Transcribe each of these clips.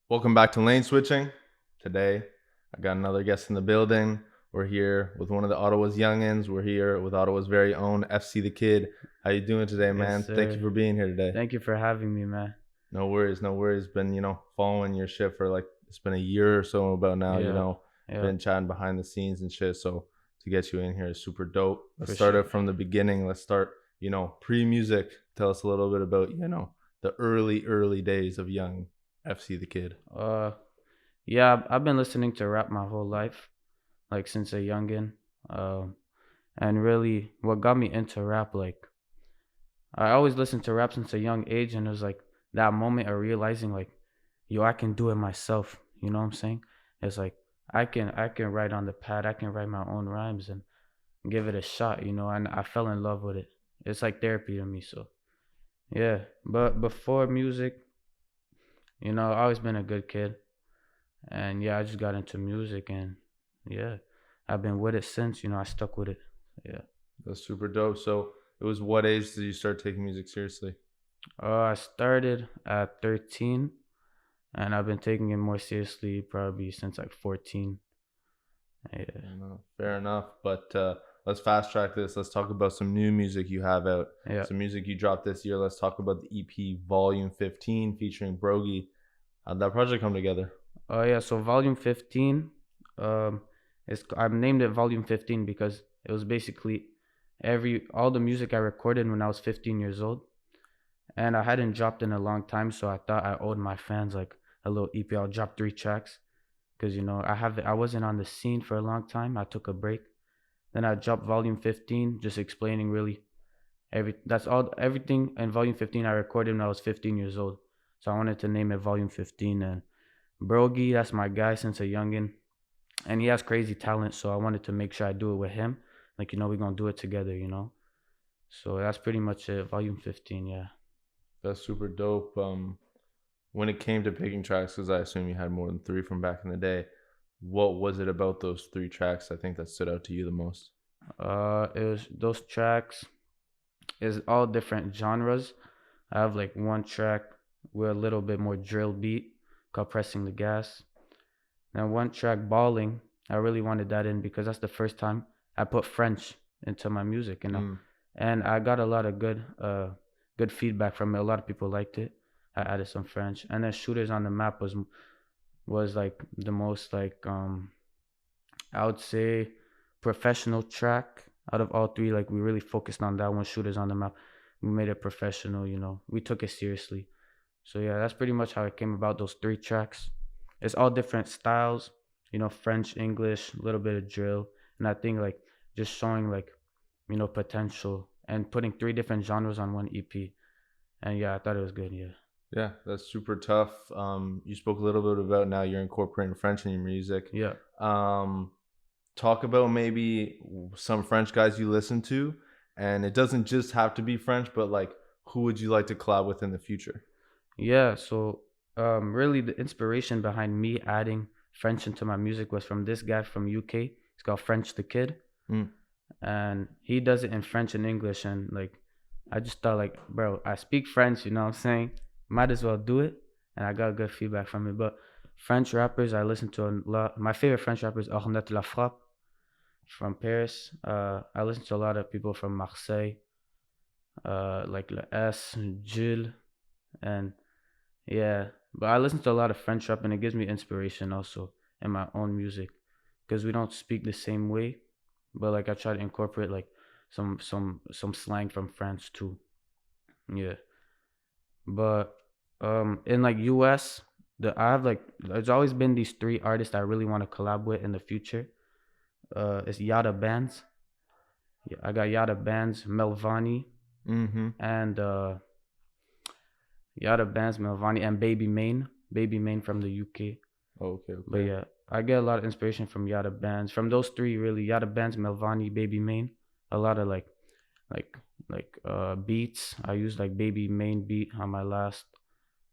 Welcome back to Lane Switching. Today, I got another guest in the building. We're here with one of the Ottawa's youngins. We're here with Ottawa's very own FC the Kid. How you doing today, Yes, man? Thank you sir. for being here today. Thank you for having me, man. No worries, no worries. Been, following your shit for it's been a year or so about now, Yeah, yeah, been chatting behind the scenes and shit. So to get you in here is super dope. Let's for start sure. it from the beginning. Let's start, pre-music. Tell us a little bit about, the early days of young FC the Kid. Uh, yeah, I've been listening to rap my whole life, like since a youngin. Um, and really, what got me into rap, like I always listened to rap since a young age, and it was like that moment of realizing, like, yo, I can do it myself. You know what I'm saying? It's like I can write on the pad, I can write my own rhymes and give it a shot. And I fell in love with it. It's like therapy to me. So yeah, but before music. I've always been a good kid. And yeah, I just got into music and yeah, I've been with it since, I stuck with it. Yeah. That's super dope. So it was what age did you start taking music seriously? I started at 13 and I've been taking it more seriously probably since like 14. Yeah. Fair enough. But let's fast track this. Let's talk about some new music you have out. Yeah. Some music you dropped this year. Let's talk about the EP Volume 15 featuring Brogy. How'd that project come together? Oh yeah, so volume 15 um I've named it volume 15 because it was basically every all the music I recorded when I was 15 years old. And I hadn't dropped in a long time, so I thought I owed my fans like a little EP. I'll drop 3 tracks because I wasn't on the scene for a long time. I took a break. Then I dropped Volume 15, just explaining really everything in Volume 15 I recorded when I was 15 years old. So I wanted to name it Volume 15. And Brogy, that's my guy since a youngin, and he has crazy talent. So I wanted to make sure I do it with him. Like we're gonna do it together. So that's pretty much it. Volume 15, yeah. That's super dope. When it came to picking tracks, because I assume you had more than three from back in the day, what was it about those 3 tracks I think that stood out to you the most? It was those tracks is all different genres. I have like one track with a little bit more drill beat called Pressing the Gas. Then one track Balling. I really wanted that in because that's the first time I put French into my music. Mm. And I got a lot of good feedback from it. A lot of people liked it. I added some French. And then Shooters on the Map was like the most like I would say professional track out of all three. Like we really focused on that one, Shooters on the Map. We made it professional. We took it seriously. So yeah, that's pretty much how it came about. Those 3 tracks. It's all different styles. French, English, a little bit of drill, and I think like just showing like potential and putting 3 different genres on one EP. And yeah, I thought it was good. Yeah. Yeah, that's super tough. You spoke a little bit about now you're incorporating French in your music. Yeah. Um, Talk about maybe some French guys you listen to, and it doesn't just have to be French, but like who would you like to collab with in the future? Yeah. So really the inspiration behind me adding French into my music was from this guy from UK. He's called French the Kid. Mm. And he does it in French and English, and like I just thought like, bro, I speak French, you know what I'm saying? Might as well do it. And I got good feedback from it. But French rappers I listen to a lot. My favorite French rapper is Ornette Lafrappe from Paris. I listen to a lot of people from Marseille, like Le S, Jules, and yeah. But I listen to a lot of French rap, and it gives me inspiration also in my own music because we don't speak the same way. But like I try to incorporate like some slang from France too. Yeah. But in like US, I have like there's always been these 3 artists I really want to collab with in the future. It's Yada Bands. Yeah, I got Yada Bands, Melvani, Mm-hmm. and Yada Bands, Melvani, and Baby Main. Baby Main from the UK. Okay, But okay. yeah, I get a lot of inspiration from Yada Bands. From those three, really, Yada Bands, Melvani, Baby Main. A lot of like beats. I use like Baby Main beat on my last.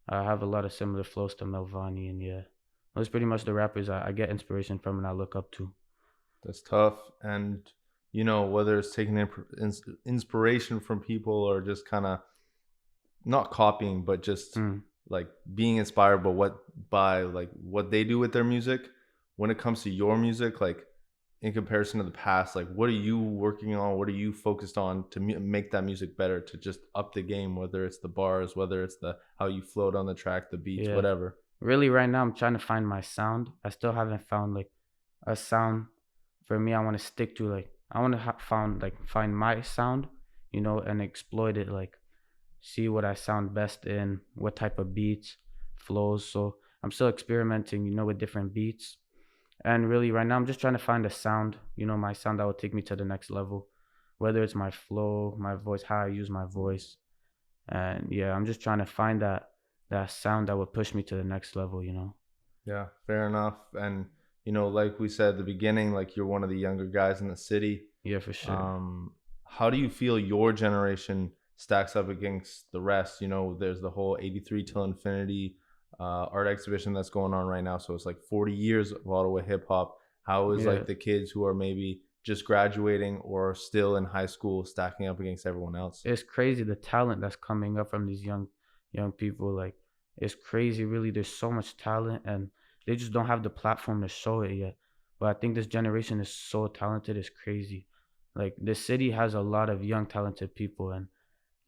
I have a lot of similar flows to Melvani, and yeah, those pretty much the rappers I get inspiration from and I look up to. That's tough. And, whether it's taking inspiration from people or just kind of not copying, but just Mm. like being inspired by by like what they do with their music. When it comes to your music, like in comparison to the past, like what are you working on? What are you focused on to make that music better, to just up the game, whether it's the bars, whether it's the how you float on the track, the beats, Yeah. whatever. Really, right now, I'm trying to find my sound. I still haven't found like a sound for me. I want to stick to like I want to find my sound, and exploit it. Like see what I sound best in, what type of beats, flows. So I'm still experimenting, with different beats. And really, right now, I'm just trying to find a sound, my sound that will take me to the next level, whether it's my flow, my voice, how I use my voice. And yeah, I'm just trying to find that sound that would push me to the next level. Yeah, fair enough. And like we said at the beginning, like you're one of the younger guys in the city. Yeah, for sure. How do you feel your generation stacks up against the rest? There's the whole 83 till infinity art exhibition that's going on right now. So it's like 40 years of Ottawa hip hop. How is Yeah, like the kids who are maybe just graduating or still in high school stacking up against everyone else? it's crazy the talent that's coming up from these young people. Like it's crazy, really. There's so much talent, and they just don't have the platform to show it yet. But I think this generation is so talented. It's crazy. Like this city has a lot of young talented people, and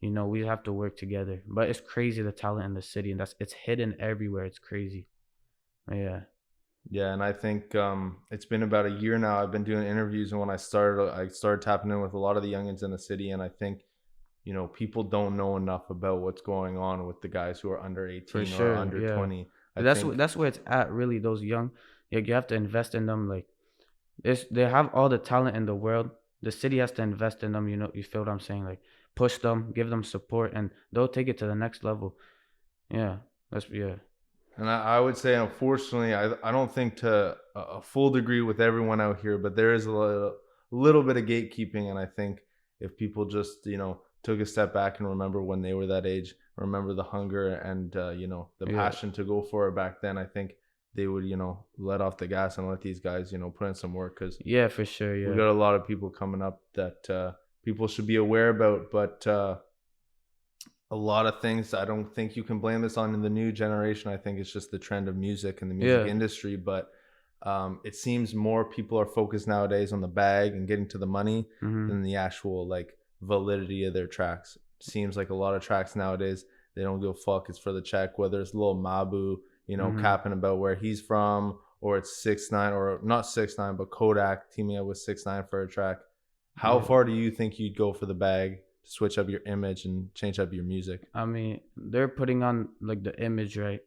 we have to work together. But it's crazy the talent in the city, and it's hidden everywhere. It's crazy. Yeah. Yeah, and I think it's been about a year now. I've been doing interviews, and when I started tapping in with a lot of the youngins in the city, and I think people don't know enough about what's going on with the guys who are under For 18 or sure. under Yeah. 20. I That's think that's where it's at. Really, those young. Like you have to invest in them. Like they have all the talent in the world. The city has to invest in them. You feel what I'm saying? Like push them, give them support, and they'll take it to the next level. Yeah. That's yeah. And I would say, unfortunately, I don't think to a full degree with everyone out here, but there is a little bit of gatekeeping. And I think if people just, took a step back and remember when they were that age, remember the hunger and, the Yeah. passion to go for it back then, I think they would, let off the gas and let these guys, put in some work, because Yeah, for sure. we Yeah. got a lot of people coming up that people should be aware about. But a lot of things, I don't think you can blame this on in the new generation. I think it's just the trend of music and the music Yeah. industry. But it seems more people are focused nowadays on the bag and getting to the money Mhm. than the actual like validity of their tracks. Seems like a lot of tracks nowadays, they don't give a fuck. It's for the check, whether it's Lil Mabu, Mhm. capping about where he's from, or it's 6ix9ine, or not 6ix9ine, but Kodak teaming up with 6ix9ine for a track. How Yeah. far do you think you'd go for the bag to switch up your image and change up your music? I mean, they're putting on like the image, right?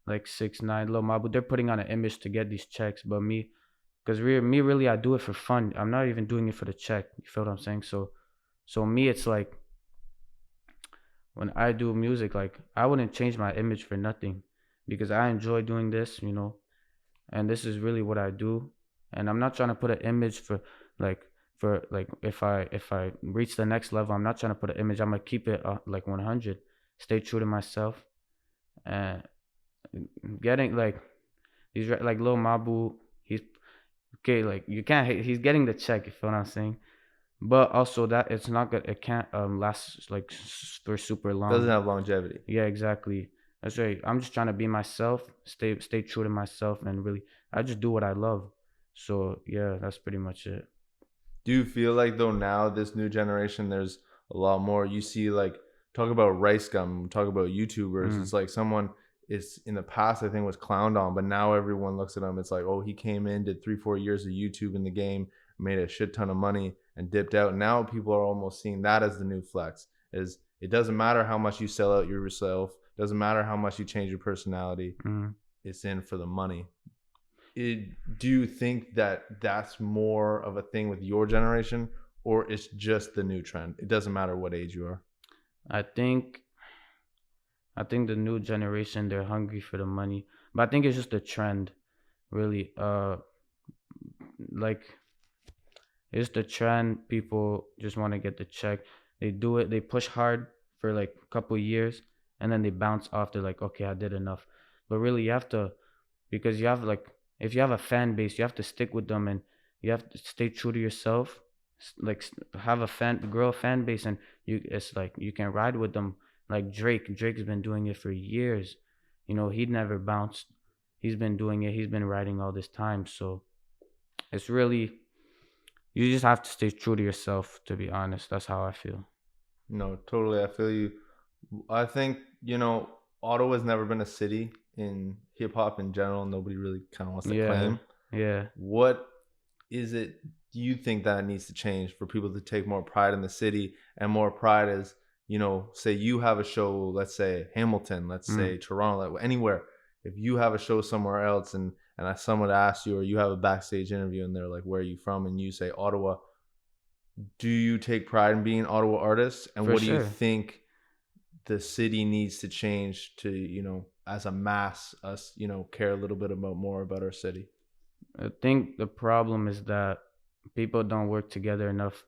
Like 6ix9ine, Lil Mabu, they're putting on an image to get these checks. But because me really, I do it for fun. I'm not even doing it for the check. You feel what I'm saying? So me, it's like when I do music, like I wouldn't change my image for nothing, because I enjoy doing this, and this is really what I do. And I'm not trying to put an image like for if I reach the next level, I'm not trying to put an image. I'm gonna keep it like 100, stay true to myself, and getting like like Lil Mabu, he's okay. Like you can't hate, he's getting the check. You feel what I'm saying? But also that it's not good. It can't last like for super Doesn't long. have longevity. Yeah, exactly. That's right. I'm just trying to be myself, stay true to myself, and really, I just do what I love. So yeah, that's pretty much it. Do you feel like though now this new generation, there's a lot more? You see, like, talk about Rice Gum, talk about YouTubers. Mm. It's like someone is in the past I think was clowned on, but now everyone looks at him. It's like, oh, he came in, did 3-4 years of YouTube in the game, made a shit ton of money, and dipped out. Now people are almost seeing that as the new flex. Is it doesn't matter how much you sell out yourself, doesn't matter how much you change your personality. Mm. It's in for the money. Do you think that that's more of a thing with your generation, or it's just the new trend? It doesn't matter what age you are. I think I think the new generation, they're hungry for the money, but I think it's just a trend, really. Like it's the trend. People just want to get the check. They do it. They push hard for like a couple years, and then they bounce off. They're like, okay, I did enough. But really, you have to, because you have like, if you have a fan base, you have to stick with them, and you have to stay true to yourself. Have grow a fan base, and it's like you can ride with them. Like Drake. Drake's been doing it for years. He'd never bounced. He's been doing it. He's been writing all this time. So it's really, you just have to stay true to yourself. To be honest, that's how I feel. No, totally. I feel you. I think, Ottawa's never been a city in hip hop in general. Nobody really kind of wants to Yeah, claim. yeah. What is it do you think that needs to change for people to take more pride in the city and more pride as, say you have a show, let's say Hamilton, let's Mm, say Toronto, like anywhere. If you have a show somewhere else and someone asks you or you have a backstage interview and they're like, where are you from? And you say Ottawa, do you take pride in being Ottawa artists? And for what do you sure. think the city needs to change to, as a mass, us, care a little bit about more about our city? I think the problem is that people don't work together enough.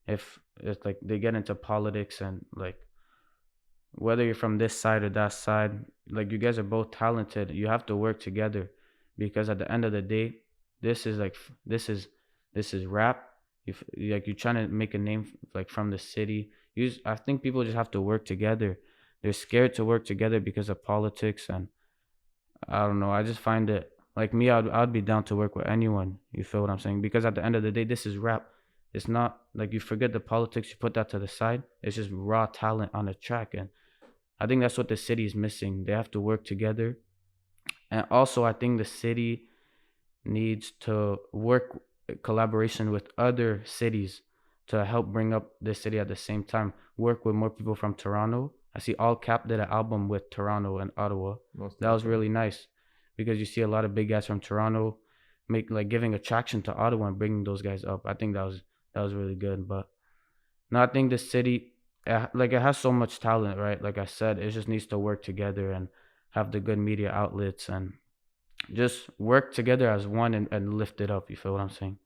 If it's like they get into politics and like whether you're from this side or that side, like you guys are both talented, you have to work together because at the end of the day, this is like this is rap. If like you're trying to make a name like from the city, I think people just have to work together. They're scared to work together because of politics, and I don't know. I just find it like me. I'd be down to work with anyone. You feel what I'm saying? Because at the end of the day, this is rap. It's not like you forget the politics. You put that to the side. It's just raw talent on a track, and I think that's what the city is missing. They have to work together, and also I think the city needs to work collaboration with other cities to help bring up the city at the same time. Work with more people from Toronto. I see All Cap did an album with Toronto and Ottawa. Most That was definitely. really nice because you see a lot of big guys from Toronto make like giving attraction to Ottawa and bringing those guys up. I think that was really good. But no, I think the city like it has so much talent, right? Like I said, it just needs to work together and have the good media outlets and just work together as one and lift it up. You feel what I'm saying?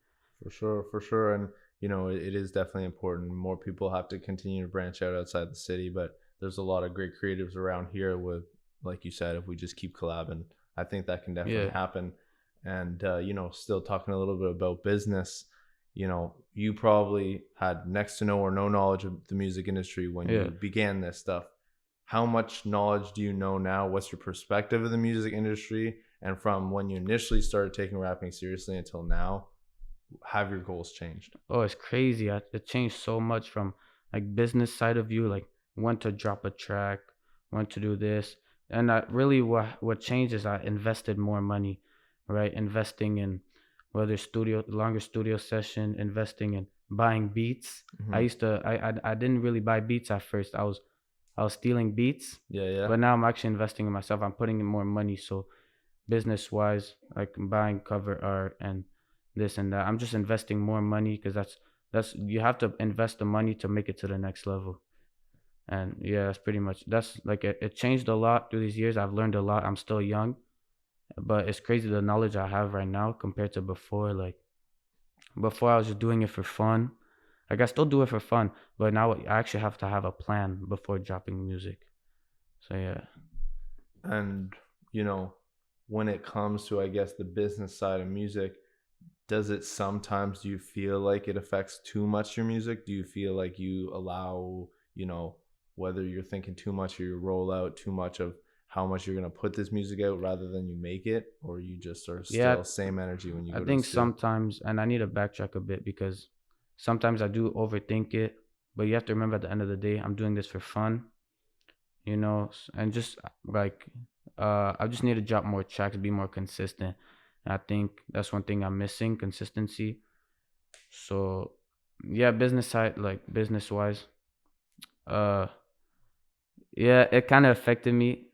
For sure, for sure. And, it is definitely important. More people have to continue to branch out outside the city, but there's a lot of great creatives around here with, like you said, if we just keep collabing, I think that can definitely Yeah, happen. And, still talking a little bit about business, you probably had next to no or no knowledge of the music industry when yeah. you began this stuff. How much knowledge do you know now? What's your perspective of the music industry? And from when you initially started taking rapping seriously until now, have your goals changed? Oh, it's crazy. It changed so much from like business side of you, like when to drop a track, when to do this, and I really what changed is I invested more money, right? Investing in whether longer studio session, investing in buying beats. I Hmm. used to I didn't really buy beats at first. I was stealing beats, Yeah, yeah. but now I'm actually investing in myself. I'm putting in more money. So business wise, like buying cover art and this and that. I'm just investing more money because that's you have to invest the money to make it to the next level. And yeah, that's pretty much that's like it changed a lot through these years. I've learned a lot. I'm still young, but it's crazy the knowledge I have right now compared to before. Like before, I was just doing it for fun. Like I still do it for fun, but now I actually have to have a plan before dropping music. So yeah. And, you know, when it comes to, I guess, the business side of music, does it sometimes, do you feel like it affects too much your music? Do you feel like you allow, whether you're thinking too much or you roll out too much of how much you're going to put this music out rather than you make it? Or you just are Yeah, still same energy when you I go to the think studio? sometimes, and I need to backtrack a bit because sometimes I do overthink it. But you have to remember at the end of the day, I'm doing this for fun, and just like, I just need to drop more tracks, be more consistent. And I think that's one thing I'm missing, consistency. So, yeah, business side, like business wise, uh, yeah, it kind of affected me,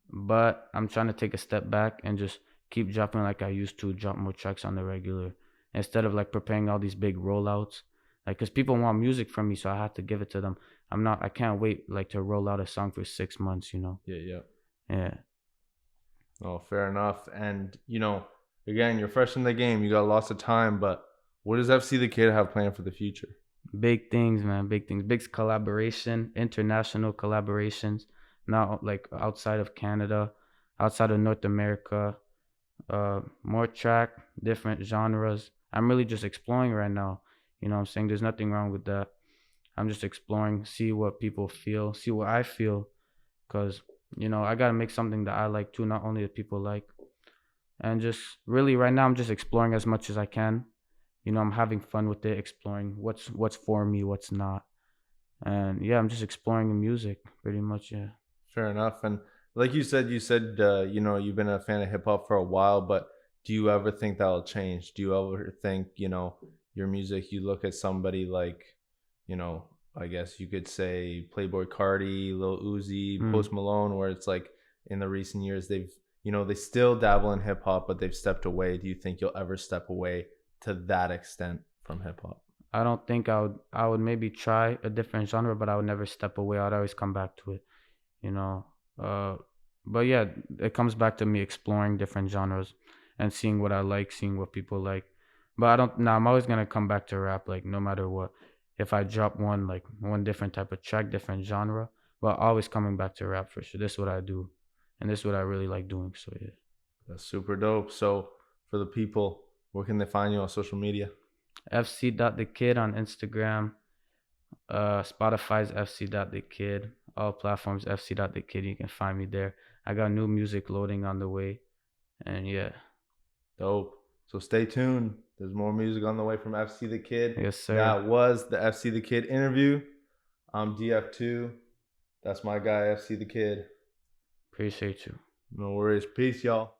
but I'm trying to take a step back and just keep dropping like I used to, drop more tracks on the regular instead of like preparing all these big rollouts. Like, cause people want music from me, so I have to give it to them. I can't wait like to roll out a song for 6 months. Yeah, yeah. Yeah, Oh, fair enough. And, again, you're fresh in the game. You got lots of time, but what does FC the Kid have planned for the future? big things, man, big things, big collaboration, international collaborations, not like outside of Canada, outside of North America, more track, different genres. I'm really just exploring right now. You know what I'm saying? There's nothing wrong with that. I'm just exploring, see what people feel, see what I feel, cuz I got to make something that I like too, not only that people like. and just really right now I'm just exploring as much as I can. I'm having fun with it, exploring what's for me, what's not. And yeah, I'm just exploring the music pretty much, yeah. Fair enough. And like you said, you've been a fan of hip hop for a while, but do you ever think that'll change? Do you ever think, your music, you look at somebody like, you know, I guess you could say Playboy Cardi, Lil Uzi, Mm. Post Malone, where it's like in the recent years they still dabble in hip hop, but they've stepped away. Do you think you'll ever step away to that extent from hip hop? I don't think I would maybe try a different genre, but I would never step away. I'd always come back to it, you know. Uh but yeah, it comes back to me exploring different genres and seeing what I like, seeing what people like. But I don't nah, I'm always gonna come back to rap, like no matter what. If I drop one like one different type of track, different genre, but always coming back to rap for sure. This is what I do. And this is what I really like doing. So yeah. That's super dope. So for the people, where can they find you on social media? FC.the kid on Instagram. Spotify's FC.the kid. All platforms FC.the kid. You can find me there. I got new music loading on the way. And yeah. Dope. So stay tuned. There's more music on the way from FC the Kid. Yes, sir. That was the FC the Kid interview. I'm DF2. That's my guy, FC the Kid. Appreciate you. No worries. Peace, y'all.